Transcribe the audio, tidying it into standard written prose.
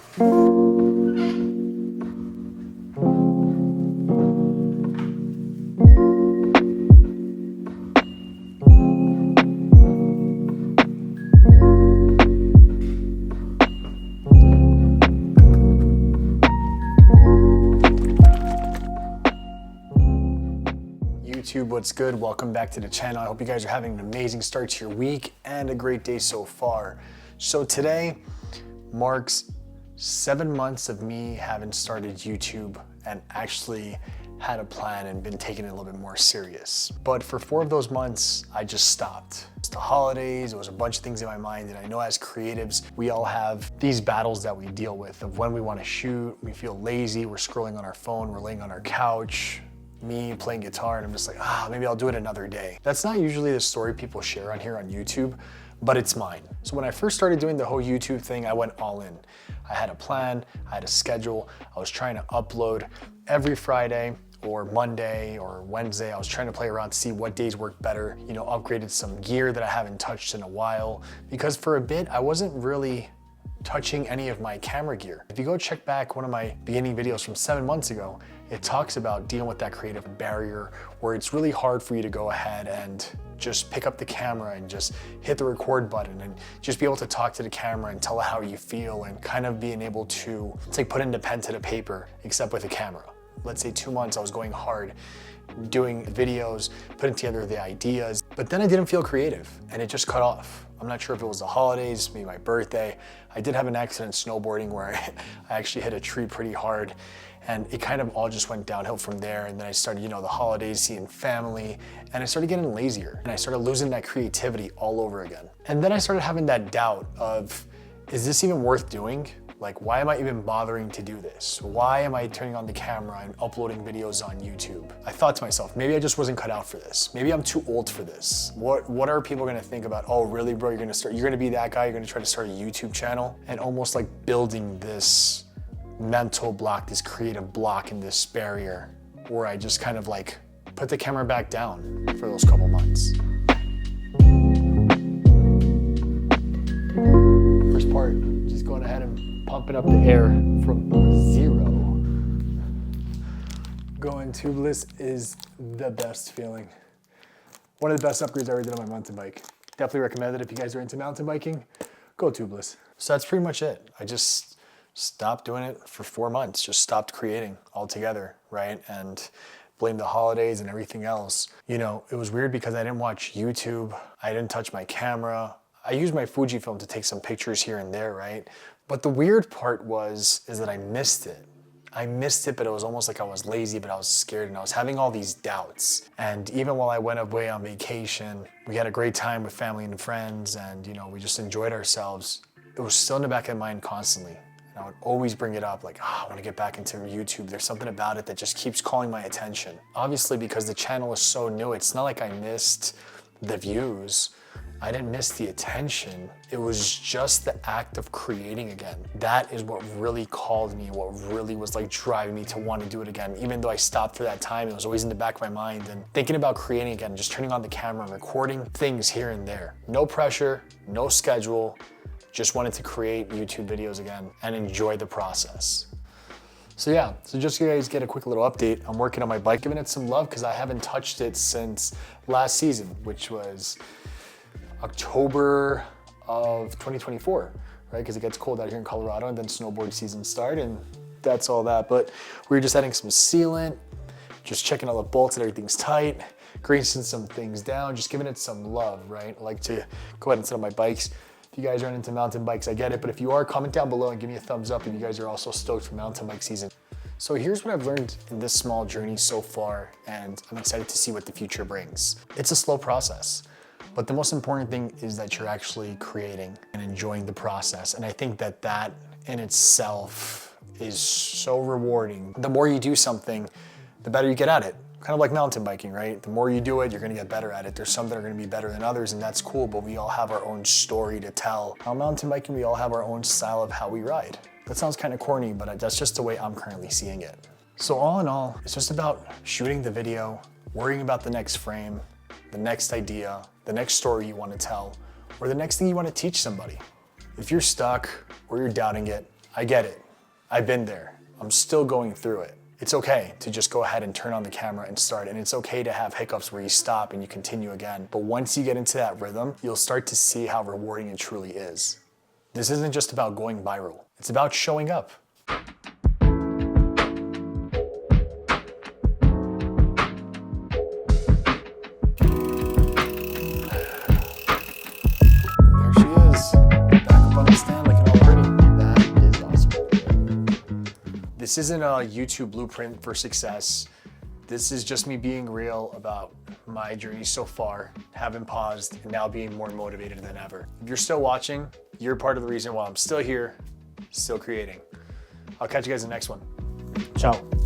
YouTube, what's good? Welcome back to the channel. I hope you guys are having an amazing start to your week and a great day so far. So today marks 7 months of me having started YouTube and actually had a plan and been taking it a little bit more serious. But for 4 of those months, I just stopped. It's the holidays, there was a bunch of things in my mind, and I know as creatives, we all have these battles that we deal with of when we want to shoot, we feel lazy, we're scrolling on our phone, we're laying on our couch, me playing guitar, and I'm just like, maybe I'll do it another day. That's not usually the story people share on here on YouTube, but it's mine. So when I first started doing the whole YouTube thing, I went all in. I had a plan, I had a schedule, I was trying to upload every Friday or Monday or Wednesday. I was trying to play around to see what days work better, upgraded some gear that I haven't touched in a while, because for a bit, I wasn't really touching any of my camera gear. If you go check back one of my beginning videos from 7 months ago, it talks about dealing with that creative barrier where it's really hard for you to go ahead and just pick up the camera and just hit the record button and just be able to talk to the camera and tell it how you feel and kind of being able to, it's like putting the pen to the paper, except with a camera. Let's say 2 months I was going hard, doing videos, putting together the ideas, but then I didn't feel creative and it just cut off. I'm not sure if it was the holidays, maybe my birthday. I did have an accident snowboarding where I actually hit a tree pretty hard, and it kind of all just went downhill from there. And then I started, the holidays, seeing family, and I started getting lazier and I started losing that creativity all over again. And then I started having that doubt of, is this even worth doing? Like, why am I even bothering to do this? Why am I turning on the camera and uploading videos on YouTube? I thought to myself, maybe I just wasn't cut out for this. Maybe I'm too old for this. What are people gonna think about, oh really bro, you're gonna be that guy, you're gonna try to start a YouTube channel? And almost like building this mental block, this creative block and this barrier where I just kind of like put the camera back down for those couple months. First part, just going ahead and pumping up the air from 0. Going tubeless is the best feeling. One of the best upgrades I ever did on my mountain bike. Definitely recommend it if you guys are into mountain biking, go tubeless. So that's pretty much it. I just stopped doing it for 4 months, just stopped creating altogether, right? And blame the holidays and everything else. It was weird because I didn't watch YouTube, I didn't touch my camera. I used my Fujifilm to take some pictures here and there, right? But the weird part is that I missed it. I missed it, but it was almost like I was lazy, but I was scared and I was having all these doubts. And even while I went away on vacation, we had a great time with family and friends and we just enjoyed ourselves. It was still in the back of my mind constantly. And I would always bring it up like, I want to get back into YouTube. There's something about it that just keeps calling my attention. Obviously, because the channel is so new, it's not like I missed the views. I didn't miss the attention. It was just the act of creating again. That is what really called me, what really was like driving me to want to do it again. Even though I stopped for that time, it was always in the back of my mind and thinking about creating again, just turning on the camera and recording things here and there. No pressure, no schedule, just wanted to create YouTube videos again and enjoy the process. So yeah, just so you guys get a quick little update, I'm working on my bike, giving it some love because I haven't touched it since last season, which was October of 2024, right? Because it gets cold out here in Colorado and then snowboard season started and that's all that. But we were just adding some sealant, just checking all the bolts and everything's tight, greasing some things down, just giving it some love, right? I like to go ahead and set up my bikes. If you guys aren't into mountain bikes, I get it. But if you are, comment down below and give me a thumbs up if you guys are also stoked for mountain bike season. So here's what I've learned in this small journey so far, and I'm excited to see what the future brings. It's a slow process. But the most important thing is that you're actually creating and enjoying the process. And I think that in itself is so rewarding. The more you do something, the better you get at it. Kind of like mountain biking, right? The more you do it, you're gonna get better at it. There's some that are gonna be better than others, and that's cool, but we all have our own story to tell. On mountain biking, we all have our own style of how we ride. That sounds kind of corny, but that's just the way I'm currently seeing it. So all in all, it's just about shooting the video, worrying about the next frame, the next idea, the next story you want to tell, or the next thing you want to teach somebody. If you're stuck or you're doubting it, I get it. I've been there. I'm still going through it. It's okay to just go ahead and turn on the camera and start. And it's okay to have hiccups where you stop and you continue again. But once you get into that rhythm, you'll start to see how rewarding it truly is. This isn't just about going viral. It's about showing up. There she is, back up on the stand looking all pretty. That is awesome. This isn't a YouTube blueprint for success. This is just me being real about my journey so far, having paused and now being more motivated than ever. If you're still watching, you're part of the reason why I'm still here, still creating. I'll catch you guys in the next one. Ciao.